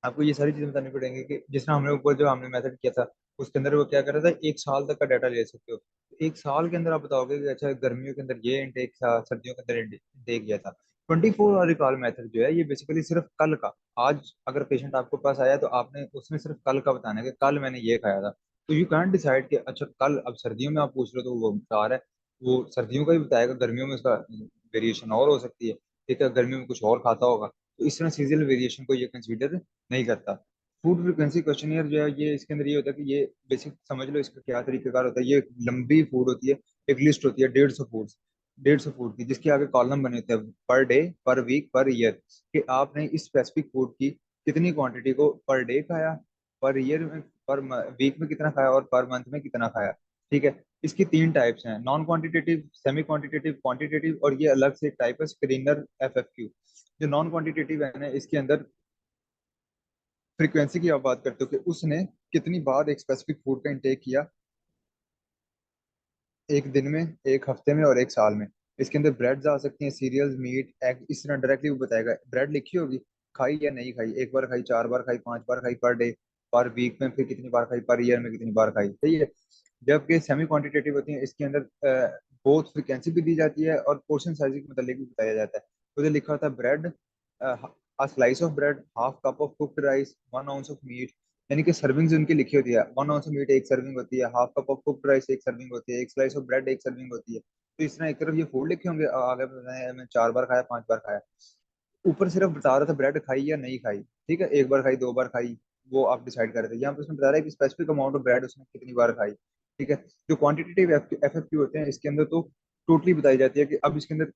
आपको ये सारी चीजें बतानी पड़ेंगी कि जिस तरह हमने ऊपर जो हमने मेथड किया था उसके अंदर वो क्या कर रहा था, 1 साल तक का डाटा ले सकते हो। तो 1 साल के अंदर आप बताओगे कि अच्छा गर्मियों के अंदर ये इनटेक था, सर्दियों के अंदर इनटेक किया था। 24 आवर रिकॉल मेथड जो है ये बेसिकली सिर्फ कल का, आज अगर पेशेंट आपको पास आया तो आपने उसमें सिर्फ कल का बताना है कि कल मैंने ये खाया था। तो यू कैंट डिसाइड कि अच्छा कल, अब सर्दियों में आप पूछ रहे हो तो वो बता रहा है, वो सर्दियों का ही बताएगा, गर्मियों में उसका वेरिएशन और हो सकती है। ठीक है, गर्मियों में कुछ और खाता होगा, तो इस तरह सीजनल वेरिएशन को ये कंसीडर नहीं करता। फूड फ्रिक्वेंसी क्वेश्चनियर जो है ये इसके अंदर ये होता है कि ये बेसिक समझ लो इसका क्या तरीकेकार होता है। ये एक लंबी फूड होती है, एक लिस्ट होती है 150 फूड, 150 फूड की, जिसके आगे कॉलम बने होते हैं पर डे, पर वीक, पर ईयर, कि आपने इस स्पेसिफिक फूड की कितनी क्वांटिटी को पर डे खाया, पर ईयर में, पर वीक में कितना खाया और पर मंथ में कितना खाया। ठीक है, इसकी तीन टाइप्स हैं, non quantitative, semi quantitative, quantitative, और ये अलग से एक टाइप है स्क्रीनर एफएफक्यू। जो नॉन क्वांटिटेटिव है ना, इसके अंदर फ्रीक्वेंसी की आप बात करते हो कि उसने कितनी बार एक स्पेसिफिक फूड का इंटेक किया, एक दिन में, एक हफ्ते में और एक साल में। इसके अंदर ब्रेड्स आ सकती हैं, सीरियल्स, मीट, एग, इस तरह डायरेक्टली वो बताएगा। ब्रेड लिखी होगी, खाई या नहीं खाई, एक बार खाई, चार बार खाई, पांच बार खाई पर डे, पर वीक में फिर कितनी बार खाई, पर ईयर में कितनी बार खाई। सही है। जबकि सेमी क्वांटिटेटिव होती है, इसके अंदर बहुत फ्रिक्वेंसी भी दी जाती है और पोर्शन साइज के मतलब भी बताया जाता है। तो जो लिखा होता है bread, a slice of bread, half cup of cooked rice, 1 ounce of meat, यानी कि सर्विंग्स उनकी लिखी होती है, 1 ounce ऑफ मीट एक सर्विंग होती है, half cup of cooked rice एक सर्विंग होती है, एक स्लाइस ऑफ ब्रेड एक सर्विंग होती है। तो इस तरह एक तरफ ये फूड लिखे होंगे, आगे मैंने चार बार खाया, पांच बार खाया, ऊपर सिर्फ बता रहा था ब्रेड खाई या नहीं खाई। ठीक है, एक बार खाई, दो बार खाई, वो आप डिसाइड कर रहे थे। यहाँ पे उसने बता रहा है कि स्पेसिफिक अमाउंट ऑफ ब्रेड उसने कितनी बार खाई। ठीक है, जो क्वांटिटेटिव एफएफक्यू होते हैं इसके अंदर तो टोटली बताई जाती है कि अब इसके अंदर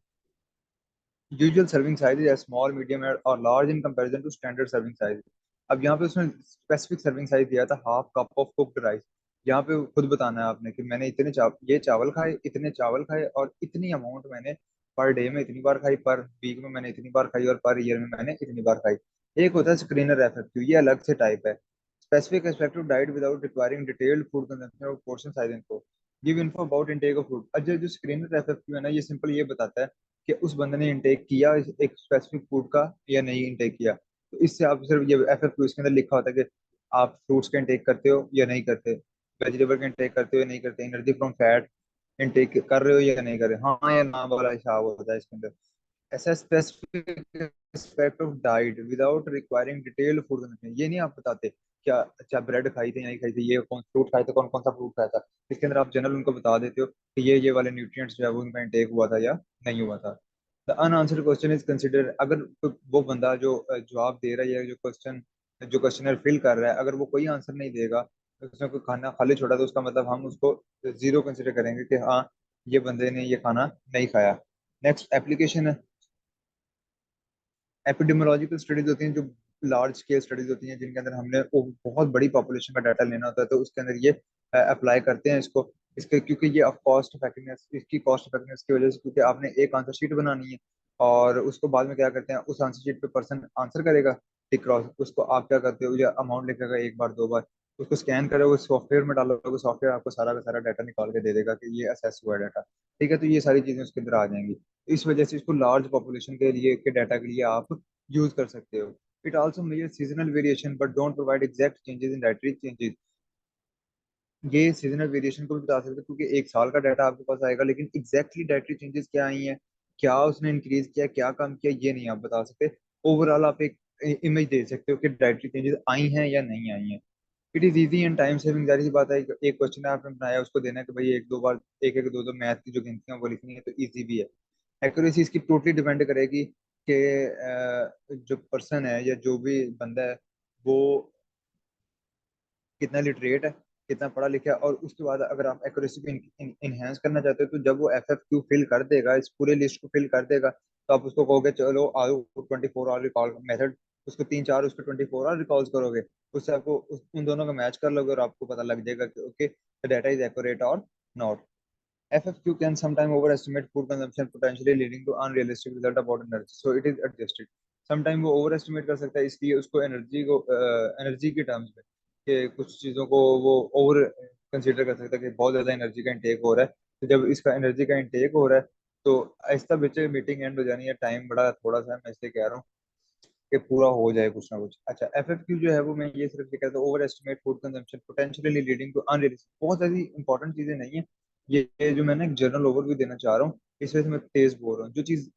यूजुअल सर्विंग साइज है स्मॉल, मीडियम और large in comparison to standard serving size. अब यहाँ पे उसने स्पेसिफिक सर्विंग साइज दिया था half cup of cooked rice. यहाँ पे खुद बताना है आपने कि मैंने इतने ये चावल खाए, इतने चावल खाए और इतनी अमाउंट मैंने पर डे में इतनी बार खाई, पर वीक में मैंने इतनी बार खाई और पर ईयर में मैंने इतनी बार खाई। एक होता है स्क्रीनर एफएक्यू, ये अलग से टाइप है। Specific aspect of diet without requiring detailed food consumption और portion size info, give info about intake of food. अच्छा, जो स्क्रीनर एफएक्यू है ना, ये सिंपल ये बताता है कि उस बंदे ने इंटेक किया एक स्पेसिफिक फूड का या नहीं इंटेक किया। तो इससे आप सिर्फ ये एफएक्यू इसके अंदर लिखा होता है कि आप फ्रूट्स का इंटेक करते हो या नहीं करते, वेजिटेबल का इंटेक करते हो या नहीं करते, एनर्जी फ्रॉम फैट इंटेक कर रहे हो या नहीं कर रहे, हाँ या ना वाला हिसाब होता है इसके अंदर। ऐसा specific aspect of diet without requiring detail food consumption, ये नहीं आप बताते क्या अच्छा ब्रेड खाई थी या नहीं खाई थी, ये कौन फ्रूट खाए थे, कौन कौन सा फ्रूट खाया था। इसके अंदर आप जनरल उनको बता देते हो कि ये वाले न्यूट्रिएंट्स जो है वो उनका इंटेक हुआ था या नहीं हुआ था। The unanswered question is consider, अगर वो बंदा जो जवाब दे रहा है, जो क्वेश्चनर फिल कर रहा है, अगर वो कोई आंसर नहीं देगा, उसने कोई खाना खाली छोड़ा, तो उसका मतलब हम उसको जीरो कंसिडर करेंगे कि हाँ ये बंदे ने ये खाना नहीं खाया। नेक्स्ट एप्लीकेशन है, एपिडेमियोलॉजिकल स्टडीज होती हैं, जो लार्ज स्केल स्टडीज होती हैं, जिनके अंदर हमने बहुत बड़ी पॉपुलेशन का डाटा लेना होता है, तो उसके अंदर ये अप्लाई करते हैं इसको। इसके क्योंकि ये ऑफ कॉस्ट इफेक्टिवनेस, इसकी कॉस्ट इफेक्टिवनेस की वजह से, क्योंकि आपने एक आंसर शीट बनानी है और उसको बाद में क्या करते हैं, उस आंसर शीट पे पर्सन आंसर करेगा टिक क्रॉस, उसको आप क्या करते हो, या अमाउंट लिखेगा एक बार दो बार, उसको स्कैन करोगे, सॉफ्टवेयर में डालोगे, सॉफ्टवेयर आपको सारा का सारा डाटा निकाल के दे देगा कि ये असेस हुआ डाटा। ठीक है, तो ये सारी चीजें उसके अंदर आ जाएंगी। इस वजह से इसको लार्ज पॉपुलेशन के लिए के डाटा के लिए आप यूज कर सकते हो। It also measure seasonal variation but don't provide exact changes in dietary changes. ये सीजनल वेरिएशन को भी बता सकते हो, क्योंकि एक साल का डाटा आपके पास आएगा, लेकिन एग्जैक्टली डाइटरी चेंजेस क्या आई हैं, क्या उसने इंक्रीज किया, क्या कम किया, ये नहीं आप बता सकते। ओवरऑल आप एक इमेज दे सकते हो कि डाइटरी चेंजेस आई हैं या नहीं आई हैं। It is easy and time saving, जारी सी बात है। एक क्वेश्चन आपने बनाया, उसको देना है कि भाई एक दो बार, एक एक दो दो मैथ की जो गिनतियां वो लिखनी है, तो इजी भी है। एक्यूरेसी इसकी टोटली डिपेंड करेगी कि जो पर्सन है या जो भी बंदा है वो कितना लिटरेट है, कितना पढ़ा लिखा है। और उसके बाद अगर आप एक्यूरेसी को इनहेंस करना चाहते हो, तो जब वो एफएफक्यू फिल कर देगा, इस पूरे लिस्ट को फिल कर देगा, तो आप उसको कहोगे चलो आओ 24 आवर रिकॉल मेथड, उसको तीन चार उसको 24 आवर रिकॉल्स करोगे, उससे आपको उन दोनों का मैच कर लोगे और आपको पता लग जाएगा कि okay the data is accurate और not. FFQ can sometimes overestimate food consumption, potentially leading to unrealistic result about energy. So it is adjusted. Sometimes वो overestimate कर सकता है, इसलिए उसको एनर्जी के टर्म्स में, कि कुछ चीज़ों को वो ओवर कंसीडर कर सकता है कि बहुत ज़्यादा एनर्जी का इंटेक हो रहा है। तो जब इसका एनर्जी का इंटेक हो रहा है, तो आहिस्ता बच्चे मीटिंग एंड हो जानी है, टाइम बड़ा थोड़ा सा है, मैं इसलिए कह रहा हूँ कि पूरा हो जाए कुछ ना कुछ। अच्छा, FFQ जो है वो मैं ये सिर्फ ये कहता हूँ, over estimate food consumption potentially leading to unrealistic, बहुत सारी इंपॉर्टेंट चीजें नहीं है। ये जो मैंने एक जनरल ओवरव्यू देना चाह रहा हूँ इस वजह से मैं तेज बोल रहा हूँ। जो चीज़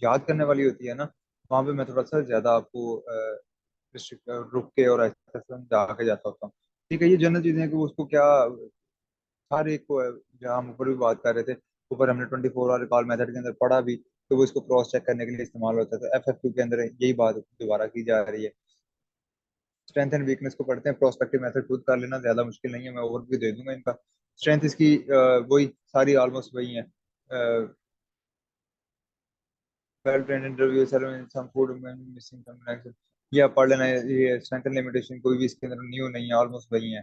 याद करने वाली होती है ना, वहाँ पे मैं थोड़ा सा ज्यादा आपको रुक के और ऐसे समझा के जाता होता हूँ। ठीक है, ये जनरल चीजें हैं कि उसको क्या, हर एक को जहाँ हम ऊपर भी बात कर रहे थे, ऊपर हमने 24 आवर रिकॉल मेथड के अंदर पढ़ा भी, तो वो इसको क्रॉस चेक करने के लिए इस्तेमाल होता है। तो FFQ के अंदर यही बात दोबारा की जा रही है। स्ट्रेंथ एंड वीकनेस को पढ़ते हैं, प्रोस्पेक्टिव मेथड खुद कर लेना ज्यादा मुश्किल नहीं है, मैं ओवरव्यू दे दूंगा इनका। स्ट्रेंथ इसकी वही सारी ऑलमोस्ट वही है। Well trained interview sir, some food missing some, ये आप पढ़ लेना। ये स्ट्रेंथ एंड लिमिटेशन कोई भी इसके अंदर न्यू नहीं है, ऑलमोस्ट वही है।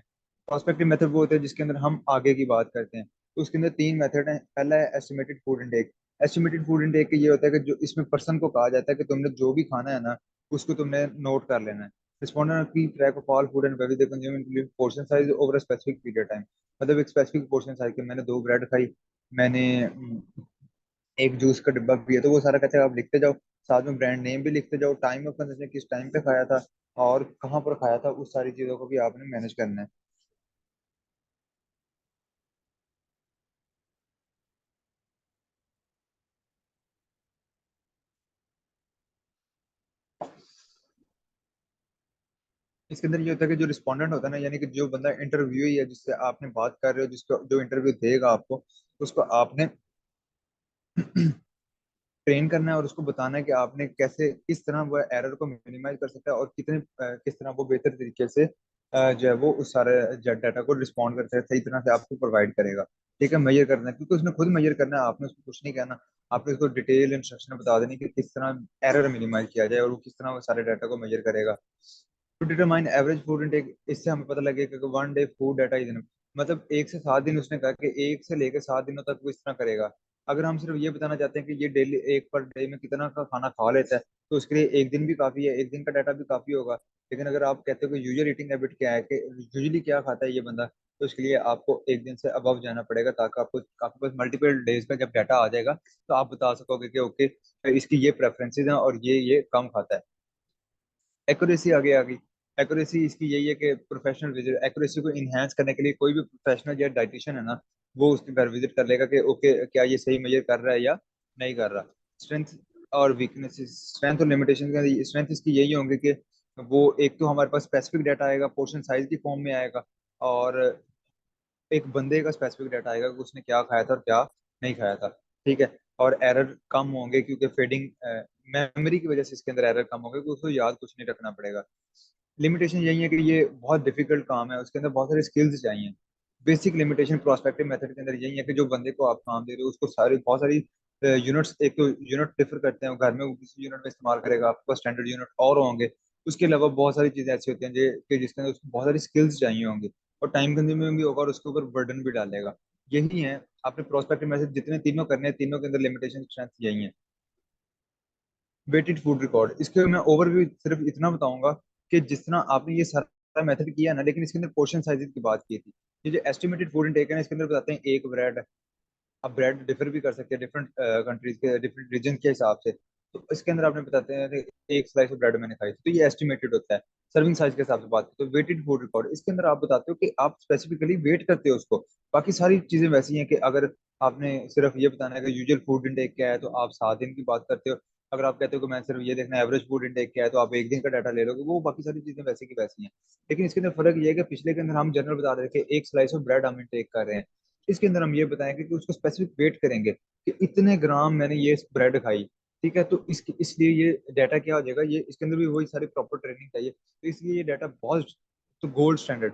प्रोस्पेक्टिव मेथड वो होता है जिसके अंदर हम आगे की बात करते हैं। तो उसके अंदर तीन मेथड हैं। पहला है estimated food intake. Estimated food intake ये होता है कि जो इसमें पर्सन को कहा जाता है कि तुमने जो भी खाना है ना, उसको तुमने नोट कर लेना है। रिस्पोंडेंट की track of all food and beverage they consume including portion size over a specific period time. मतलब एक स्पेसिफिक पोर्शन साइज के, मैंने 2 ब्रेड खाई, मैंने एक जूस का डिब्बा पिया, तो वो सारा कहते हैं आप लिखते जाओ। साथ में ब्रांड नेम भी लिखते जाओ, टाइम ऑफ कंजप्शन किस टाइम पे खाया था और कहाँ पर खाया था, उस सारी चीजों को भी आपने मैनेज करना है। इसके अंदर ये होता है कि जो रिस्पोंडेंट होता है ना, यानी कि जो बंदा इंटरव्यू ही है जिससे आपने बात कर रहे हो, जिसको जो इंटरव्यू देगा आपको, उसको आपने ट्रेन करना है और उसको बताना है कि आपने कैसे किस तरह वो एरर को मिनिमाइज कर सकता है और किस तरह वो बेहतर तरीके से जो है वो उस सारे डाटा को रिस्पॉन्ड करते हैं, सही तरह से आपको प्रोवाइड करेगा। ठीक है, मेजर करना है, क्योंकि उसने खुद मेजर करना है, आपने उसको कुछ नहीं कहना। आपने उसको डिटेल इंस्ट्रक्शन बता देनी कि किस तरह एरर मिनिमाइज किया जाए और वो किस तरह वो सारे डाटा को मेजर करेगा। To determine average food intake, इससे हमें पता लगेगा कि 1 day food data is enough. मतलब 1 से 7 दिन, उसने कहा कि 1 से लेकर 7 दिनों तक वो इस तरह करेगा। अगर हम सिर्फ ये बताना चाहते हैं कि ये डेली एक पर डे में कितना का खाना खा लेता है, तो उसके लिए एक दिन भी काफी है, एक दिन का डाटा भी काफी होगा। लेकिन अगर आप कहते हो कि यूजुअल ईटिंग हैबिट क्या है, कि यूजुअली क्या खाता है ये बंदा, तो उसके लिए आपको एक दिन से अबव जाना पड़ेगा, ताकि आपको आपके पास मल्टीपल डेज का जब डाटा आ जाएगा, तो आप बता सकोगे कि ओके, इसकी ये प्रेफरेंसेस हैं और ये कम खाता है। एक्यूरेसी आगे आ गई। एक्यूरेसी इसकी यही है कि प्रोफेशनल विजिट, एक्यूरेसी को इनहेंस करने के लिए कोई भी प्रोफेशनल या डाइटिशियन है ना, वो उसके घर विजिट कर लेगा कि ओके, क्या ये सही मेजर कर रहा है या नहीं कर रहा। स्ट्रेंथ और वीकनेसेस, स्ट्रेंथ और लिमिटेशन का, स्ट्रेंथ इसकी यही होंगे कि वो एक तो हमारे पास स्पेसिफिक डाटा आएगा, पोर्शन साइज की फॉर्म में आएगा, और एक बंदे का स्पेसिफिक डाटा आएगा कि उसने क्या खाया था और क्या नहीं खाया था। ठीक है, और एरर कम होंगे क्योंकि फेडिंग मेमोरी की वजह से इसके अंदर एरर कम होंगे, क्योंकि उसको याद कुछ नहीं रखना पड़ेगा। लिमिटेशन यही है कि ये बहुत डिफिकल्ट काम है, उसके अंदर बहुत सारी स्किल्स चाहिए। बेसिक लिमिटेशन प्रोस्पेक्टिव मेथड के अंदर यही है कि जो बंदे को आप काम दे रहे हो उसको सारी बहुत सारी यूनिट्स, एक तो यूनिट डिफर करते हैं, घर में वो किसी यूनिट में इस्तेमाल करेगा, आपके पास स्टैंडर्ड यूनिट और होंगे। उसके अलावा बहुत सारी चीजें ऐसी होती हैं कि जिसके अंदर उसको बहुत सारी स्किल्स चाहिए होंगी, और टाइम कंज्यूमिंग भी होगा और उसके ऊपर बर्डन भी डालेगा। यही है, आपने प्रोस्पेक्टिव मेथड जितने तीनों करने हैं, तीनों के अंदर लिमिटेशन स्ट्रेंथ यही है। वेटेड फूड रिकॉर्ड, इसके मैं ओवरव्यू सिर्फ इतना बताऊंगा कि जिस तरह आपने ये सारा मेथड किया ना, लेकिन इसके अंदर पोर्शन साइज की बात की थी। ये जो एस्टिमेटेड फूड इनटेक है ना, इसके अंदर बताते हैं एक ब्रेड। अब ब्रेड डिफर भी कर सकते हैं डिफरेंट कंट्रीज के, डिफरेंट रीजन के हिसाब से। तो इसके अंदर आपने बताते हैं कि एक स्लाइस ऑफ ब्रेड मैंने खाई थी, तो ये एस्टिमेटेड होता है। सर्विंग साइज के हिसाब से बात करें तो वेटेड फूड रिकॉर्ड, इसके अंदर आप बताते हो कि आप स्पेसिफिकली वेट करते हो उसको। बाकी सारी चीजें वैसी हैं कि अगर आपने सिर्फ ये बताना है कि यूजुअल फूड इनटेक क्या है, तो आप 7 दिन की बात करते हो। अगर आप कहते हो कि मैं सिर्फ ये देखना एवरेज फूड इनटेक क्या है, तो आप एक दिन का डाटा ले लोगे, वो बाकी सारी चीजें वैसी की वैसी हैं। लेकिन इसके अंदर फर्क ये है कि पिछले के अंदर हम जनरल बता रहे थे कि एक स्लाइस ऑफ ब्रेड हम इनटेक कर रहे हैं, इसके अंदर हम ये बताएंगे कि उसको स्पेसिफिक वेट करेंगे कि इतने ग्राम मैंने ये ब्रेड खाई। ठीक है, तो इसकी इसलिए ये डाटा क्या हो जाएगा, ये इसके अंदर भी वही सारी प्रॉपर ट्रेनिंग चाहिए, तो इसलिए ये डाटा बहुत, तो गोल्ड स्टैंडर्ड।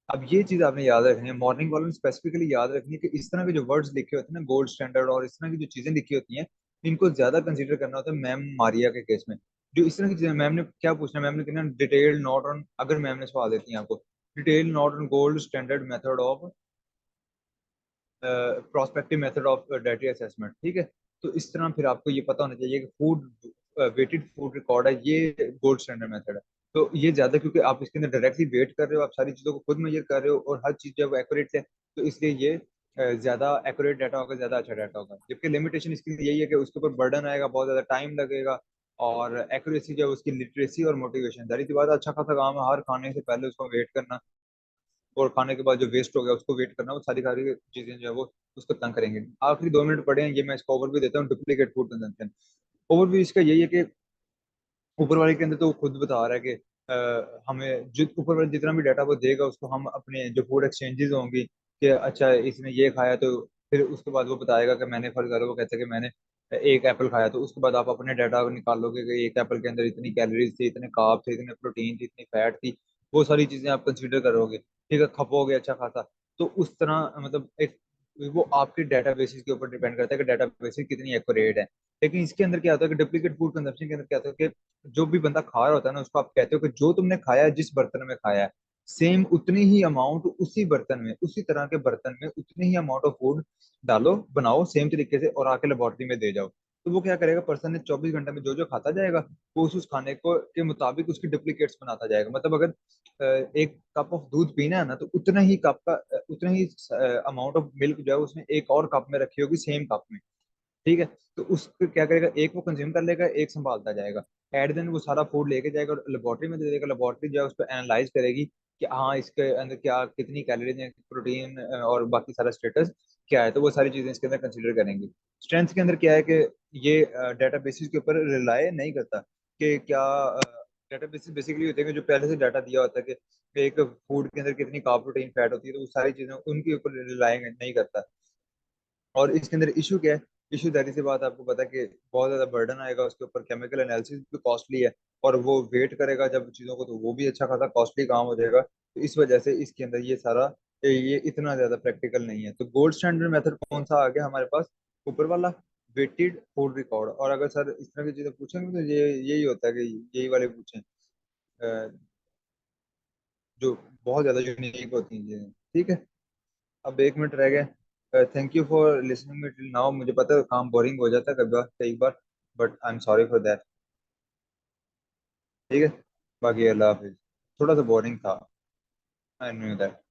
अब ये चीज आपने याद रखनी है, मॉर्निंग वालों ने स्पेसिफिकली याद रखनी है कि इस तरह के जो वर्ड्स लिखे होते हैं ना, गोल्ड स्टैंडर्ड, और इस तरह की जो चीजें लिखी होती हैं, इनको ज्यादा कंसीडर करना होता है मैम मारिया के केस में। जो इस तरह की चीजें, मैम ने क्या पूछना, मैम ने कहना डिटेल नोट ऑन, अगर मैम ने सवाल देती है आपको, detail note on gold standard method of prospective method of data assessment. ठीक है, तो इस तरह फिर आपको ये पता होना चाहिए कि फूड वेटेड फूड रिकॉर्ड है, ये गोल्ड स्टैंडर्ड मेथड है। तो ये ज्यादा, क्योंकि आप इसके अंदर डायरेक्टली वेट कर रहे हो, आप सारी चीजों को खुद मेजर कर रहे हो और हर चीज जो है वो एक्यूरेट है, तो इसलिए ये ज्यादा एक्यूरेट डाटा होगा, ज्यादा अच्छा डाटा होगा। जबकि लिमिटेशन इसकी यही है कि उसके ऊपर बर्डन आएगा, बहुत ज्यादा टाइम लगेगा, और एक्यूरेसी जो है उसकी लिटरेसी और मोटिवेशन, सारी सी बात, अच्छा खासा काम है हर खाने से पहले उसको वेट करना, और खाने के बाद जो वेस्ट हो गया उसको वेट करना, वो सारी सारी चीजें जो है वो उसको तंग करेंगे। आखिरी 2 मिनट पड़े हैं, ये मैं इसका ओवरव्यू देता हूँ, डुप्लीकेट फूड कंजम्पशन। ओवरव्यू इसका यही है कि ऊपर वाले के अंदर तो वो खुद बता रहा है कि हमें जो ऊपर वाले जितना भी डाटा वो देगा उसको हम अपने जो फूड एक्सचेंजेस होंगी कि अच्छा इसने ये खाया, तो फिर उसके बाद वो बताएगा कि मैंने, फर्ज करो वो कहते हैं कि मैंने एक एप्पल खाया, तो उसके बाद आप अपने डाटा निकाल लोगे कि एक एप्पल के अंदर इतनी कैलोरीज थी, इतने कार्ब थे, इतने प्रोटीन थी, इतनी फैट थी। वो सारी चीजें आप कंसीडर करोगे, ठीक है, खपोगे अच्छा खासा। तो उस तरह मतलब एक वो आपके डाटा बेसिस के ऊपर डिपेंड करता है कि डाटा बेसिस कितनी एक्यूरेट है। लेकिन इसके अंदर क्या होता है कि डुप्लीकेट फूड कंजप्शन के अंदर क्या होता है कि जो भी बंदा खा रहा होता है ना, उसको आप कहते हो कि जो तुमने खाया है, जिस बर्तन में खाया है, सेम उतनी ही अमाउंट उसी बर्तन में, उसी तरह के बर्तन में उतनी ही अमाउंट ऑफ फूड डालो, बनाओ सेम तरीके से और आके लेबोरेटरी में दे जाओ। तो वो क्या करेगा, पर्सन ने 24 घंटे में जो जो खाता जाएगा, वो उस खाने को के मुताबिक उसकी डुप्लीकेट्स बनाता जाएगा। मतलब अगर एक कप ऑफ दूध पीना है ना, तो उतना ही कप का उतना ही अमाउंट ऑफ मिल्क जो है उसने एक और कप में रखी होगी, सेम कप में। ठीक है। तो उसको क्या करेगा, एक वो कंज्यूम कर लेगा, एक संभालता जाएगा। एट देन वो सारा फूड लेके जाएगा और लेबोरेटरी में दे देगा। लेबोरेटरी जो है उसको एनालाइज करेगी कि हाँ इसके अंदर क्या कितनी कैलोरीज है, प्रोटीन और बाकी सारा स्टेटस क्या है। तो वो सारी चीजें इसके अंदर कंसिडर करेंगे। स्ट्रेंथ के अंदर क्या है कि ये डाटा बेसिस के ऊपर रिलाय नहीं करता कि क्या डाटा बेसिस बेसिकली होते हैं कि जो पहले से डाटा दिया होता है कि एक फूड के अंदर कितनी कार्ब प्रोटीन फैट होती है, तो वो सारी चीजें उनके ऊपर रिलाय नहीं करता। और इसके अंदर इशू क्या है, इशू जाहिर सी बात है, आपको पता है कि बहुत ज्यादा बर्डन आएगा उसके ऊपर, केमिकल एनालिसिस भी कॉस्टली है। और वो वेट करेगा जब चीजों को, तो वो भी अच्छा खासा कॉस्टली काम हो जाएगा। तो इस वजह से इसके अंदर ये सारा ये इतना ज्यादा प्रैक्टिकल नहीं है। तो गोल्ड स्टैंडर्ड मेथड कौन सा आ गया हमारे पास, ऊपर वाला, वेटेड फूड रिकॉर्ड। और अगर सर इस तरह की चीजें पूछेंगे तो ये यही होता है कि यही वाले पूछें, जो बहुत ज्यादा यूनिक होती हैं चीजें। ठीक है। अब 1 मिनट रह गए। Thank you for listening me till now. मुझे पता है काम बोरिंग हो जाता है कई बार, but I am sorry for that. ठीक है। बाकी अल्लाह हाफिज। थोड़ा सा बोरिंग था, आई न्यू दैट।